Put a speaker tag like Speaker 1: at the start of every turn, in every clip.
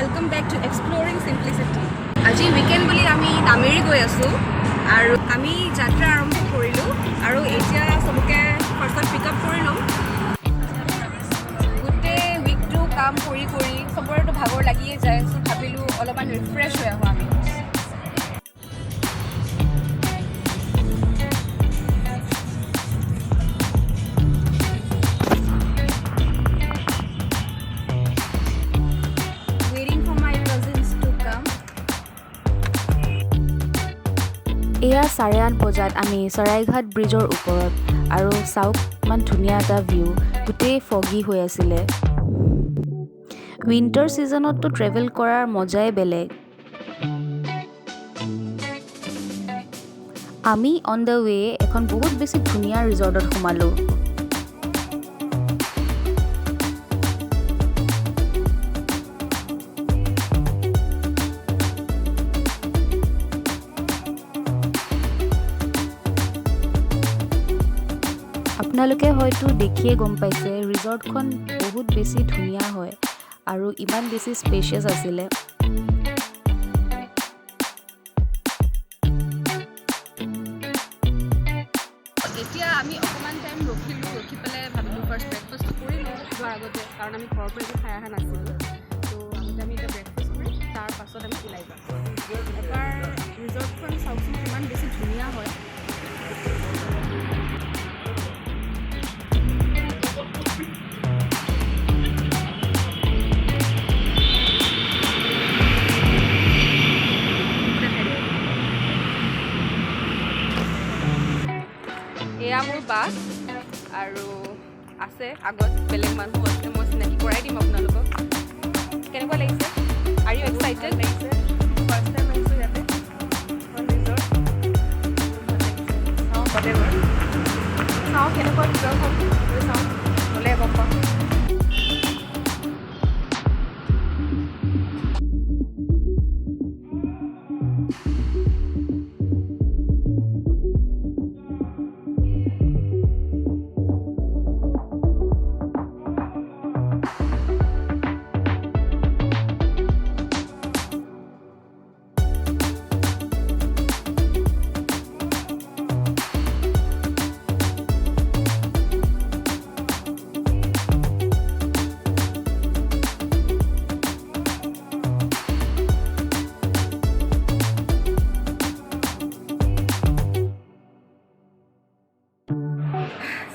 Speaker 1: welcome back to Exploring Simplicity. আজি weekend বুলি আমি নামেৰি গৈ আছো আৰু আমি যাত্ৰা আৰম্ভ কৰিলো আৰু এতিয়া সবকে ফাৰ্ষ্টত পিক আপ কৰি লম গুটে উইকটো কাম কৰি সবৰেটো ভাগৰ লাগিয়ে যায় সো ভাবিলো অলপমান ৰিফ্ৰেশ হৈ আহো আমি
Speaker 2: এয়া 8:30 বজাত আমি চৰাইঘাট ব্ৰিজৰ ওপৰত আৰু চাওক ইমান ধুনীয়া এটা ভিউ গোটেই ফগি হৈ আছিলে উইন্টাৰ সিজনতটো ট্ৰেভেল কৰাৰ মজাই বেলেগ আমি অন দ্য ৱে এখন বহুত বেছি ধুনীয়া ৰিজৰ্টত সোমালো আপোনালোকে হয়তো দেখিয়ে গম পাইছে ৰিজৰ্টখন বহুত বেছি ধুনীয়া হয় আৰু ইমান বেছি স্পেচিয়াছ আছিলে
Speaker 1: এতিয়া আমি অকমান টাইম ৰখি পেলাই ভাবিলো ফাৰ্ষ্ট ব্ৰেকফাষ্ট কৰিলো যোৱাৰ আগতে কাৰণ আমি ঘৰৰ পৰা খাই অহা নাছিলোঁ তো আমি এতিয়া ব্ৰেকফাষ্ট কৰি তাৰ পাছত আমি ওলাই যাম এবাৰ ৰিজৰ্টখন চাওকচোন ইমান বেছি ধুনীয়া হয় এয়া মোৰ বাছ আৰু আছে আগত বেলেগ মানুহ আছে মই চিনাকি কৰাই দিম আপোনালোকক কেনেকুৱা লাগিছে আৰ ইউ এক্সাইটেড লাগিছে ফাৰ্ষ্ট টাইম আহিছোঁ ইয়াতে ৰিজৰ্ট চাওঁ কেনেকুৱা ৰিজৰ্টখন চাওঁ গ'লে গম পাম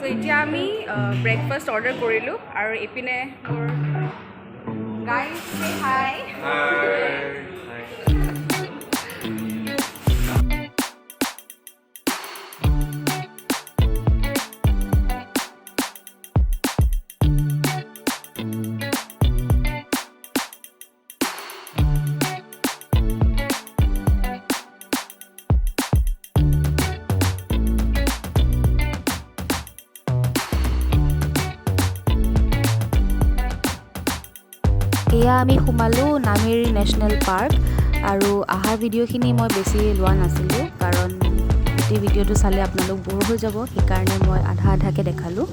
Speaker 1: এতিয়া আমি ব্ৰেকফাষ্ট অৰ্ডাৰ কৰিলোঁ আৰু এইপিনে মোৰ গাইজ সে হাই
Speaker 2: এয়া আমি সোমালো নামেৰি নেশ্যনেল পাৰ্ক আৰু আহা ভিডিঅ'খিনি মই বেছি লোৱা নাছিলোঁ কাৰণ গোটেই ভিডিঅ'টো চালে আপোনালোক বৰ হৈ যাব সেইকাৰণে মই আধাকে দেখালোঁ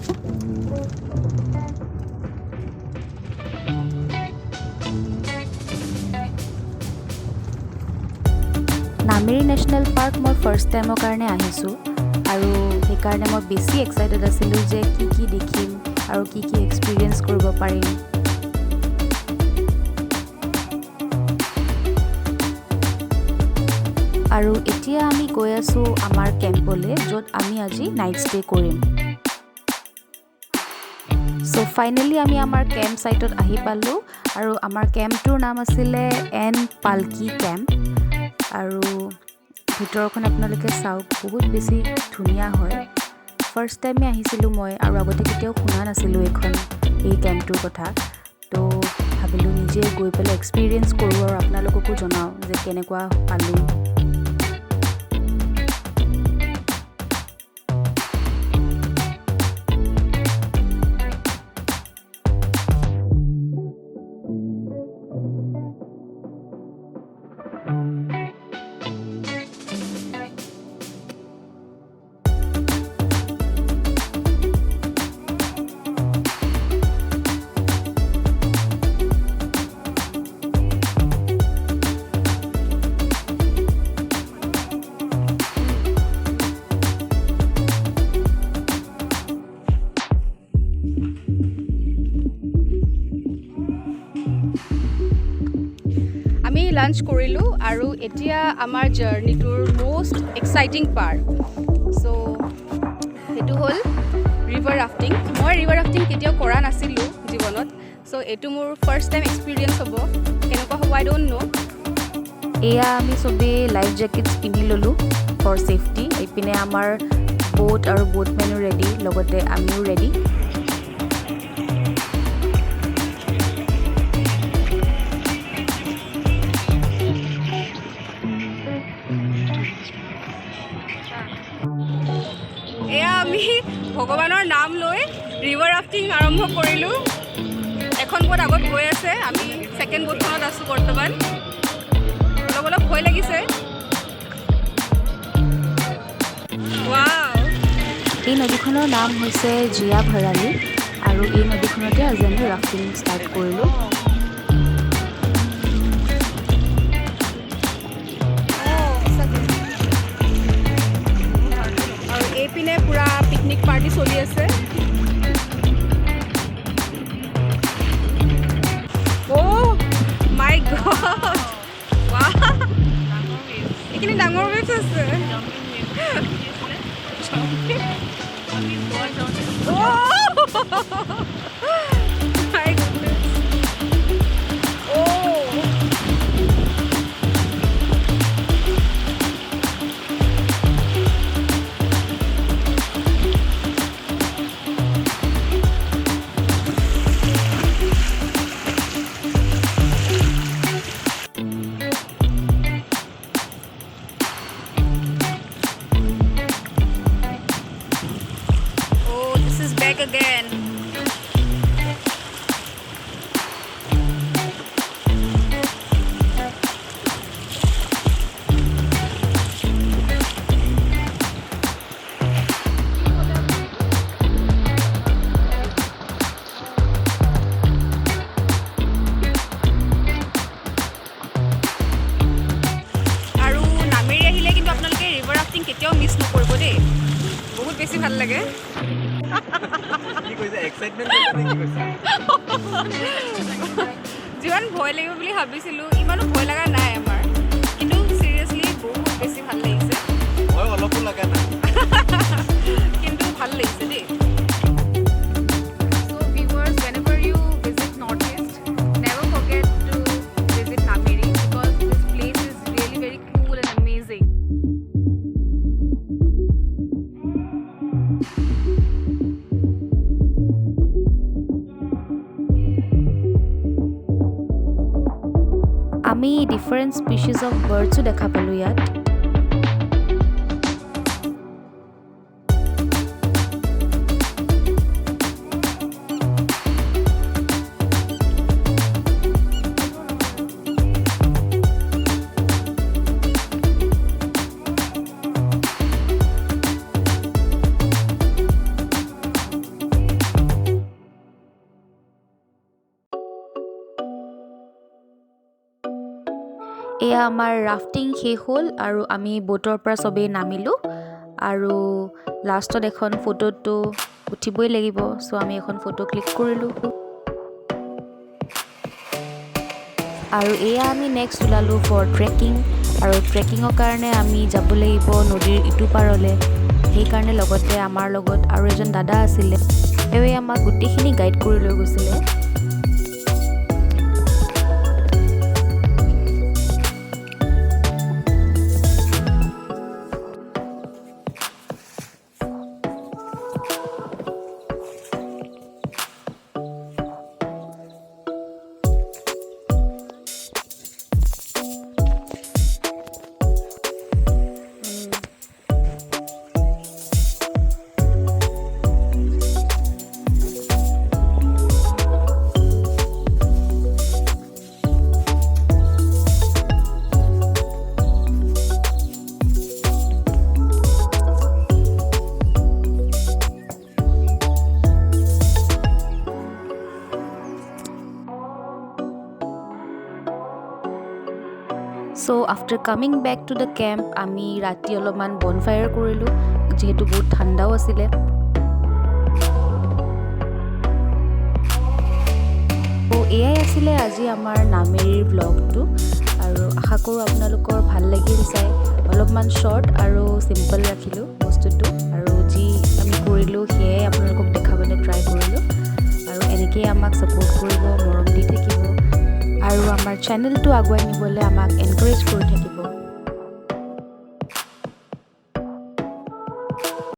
Speaker 2: নামেৰি নেশ্যনেল পাৰ্ক মই ফাৰ্ষ্ট টাইমৰ কাৰণে আহিছোঁ আৰু সেইকাৰণে মই বেছি এক্সাইটেড আছিলোঁ যে কি দেখিম আৰু কি এক্সপিৰিয়েঞ্চ কৰিব পাৰিম আৰু এতিয়া আমি গৈ আছো আমাৰ কেম্পলৈ য'ত আমি আজি নাইট ষ্টে কৰিম সো ফাইনেলি আমি আমাৰ কেম্প সাইটত আহি পালোঁ আৰু আমাৰ কেম্পটোৰ নাম আছিলে এন পালকি কেম্প আৰু ভিতৰখন আপোনালোকে চাওক বহুত বেছি ধুনীয়া হয় ফাৰ্ষ্ট টাইমে আহিছিলোঁ মই আৰু আগতে কেতিয়াও শুনা নাছিলোঁ এই কেম্পটোৰ কথা তো ভাবিলোঁ নিজে গৈ পেলাই এক্সপিৰিয়েঞ্চ কৰোঁ আৰু আপোনালোককো জনাওঁ যে কেনেকুৱা পালোঁ
Speaker 1: লাঞ্চ কৰিলোঁ আৰু এতিয়া আমাৰ জাৰ্ণিটোৰ মষ্ট এক্সাইটিং পাৰ্ট চ' সেইটো হ'ল ৰিভাৰ ৰাফটিং মই ৰিভাৰ ৰাফটিং কেতিয়াও কৰা নাছিলোঁ জীৱনত চ' এইটো মোৰ ফাৰ্ষ্ট টাইম এক্সপিৰিয়েঞ্চ হ'ব কেনেকুৱা হ'ব আই ডোণ্ট ন'
Speaker 2: এয়া আমি চবেই লাইফ জেকেটছ পিন্ধি ল'লোঁ ফৰ ছেফটি এইপিনে আমাৰ boat আৰু boatmenও ৰেডি লগতে আমিও ৰেডি
Speaker 1: এয়া আমি ভগৱানৰ নাম লৈ ৰিভাৰ ৰাফটিং আৰম্ভ কৰিলোঁ এখন বোট আগত গৈ আছে আমি ছেকেণ্ড বোটখনত আছোঁ বৰ্তমান অলপ অলপ ভয় লাগিছে ৱাও
Speaker 2: এই নদীখনৰ নাম হৈছে জিয়া ভৰালি আৰু এই নদীখনতে আজি আমি ৰাফটিং ষ্টাৰ্ট কৰিলোঁ
Speaker 1: আৰু এইপিনে পূৰা পিকনিক পাৰ্টি চলি আছে অ' মাই গড ৱাও এইখিনি ডাঙৰ ৱেভছ আছে My goodness. Oh. Back again. আৰু নামেৰি আহিলে কিন্তু আপোনালোকে ৰিভাৰ ৰাফটিং কেতিয়াও মিছ নকৰিব দেই বহুত বেছি ভাল লাগে যিমান ভয় লাগিব বুলি ভাবিছিলোঁ ইমানো ভয় লগা নাই আমাৰ কিন্তু চিৰিয়াছলি বহুত বেছি ভাল লাগিছে
Speaker 3: অলপো লগা নাই
Speaker 1: কিন্তু ভাল লাগিছে দেই So viewers, whenever you visit Northeast, never forget to visit Nameri because this place is really very cool and amazing.
Speaker 2: আমি ডিফাৰেণ্ট স্পিচিজ অফ বাৰ্ডছো দেখা পালোঁ ইয়াত এয়া আমাৰ ৰাফটিং শেষ হ'ল আৰু আমি বোটৰ পৰা চবেই নামিলোঁ আৰু লাষ্টত এখন ফটোটো উঠিবই লাগিব চ' আমি এখন ফটো ক্লিক কৰিলোঁ আৰু এয়া আমি নেক্সট ওলালোঁ ফৰ ট্ৰেকিং আৰু ট্ৰেকিঙৰ কাৰণে আমি যাব লাগিব নদীৰ ইটো পাৰলৈ সেইকাৰণে লগতে আমাৰ লগত আৰু এজন দাদা আছিলে তেওঁ আমাক গোটেইখিনি গাইড কৰি লৈ গৈছিলে So after coming back to the camp, আমি ৰাতি অলপমান bonfire কৰিলোঁ যিহেতু বহুত ঠাণ্ডাও আছিলে তো এয়াই আছিলে আজি আমাৰ নামেৰিৰ ব্লগটো আৰু আশা কৰোঁ আপোনালোকৰ ভাল লাগিল চাই। অলপমান শ্বৰ্ট আৰু চিম্পল ৰাখিলোঁ বস্তুটো, আৰু যি আমি কৰিলোঁ সেয়াই আপোনালোকক দেখাবলৈ ট্ৰাই কৰিলোঁ। আৰু এনেকৈয়ে আমাক ছাপোৰ্ট কৰিব, মৰম দি থাকিব আৰু আমাৰ চেনেলটো আগুৱাই নিবলৈ আমাক এনকাৰেজ কৰি থাকিব।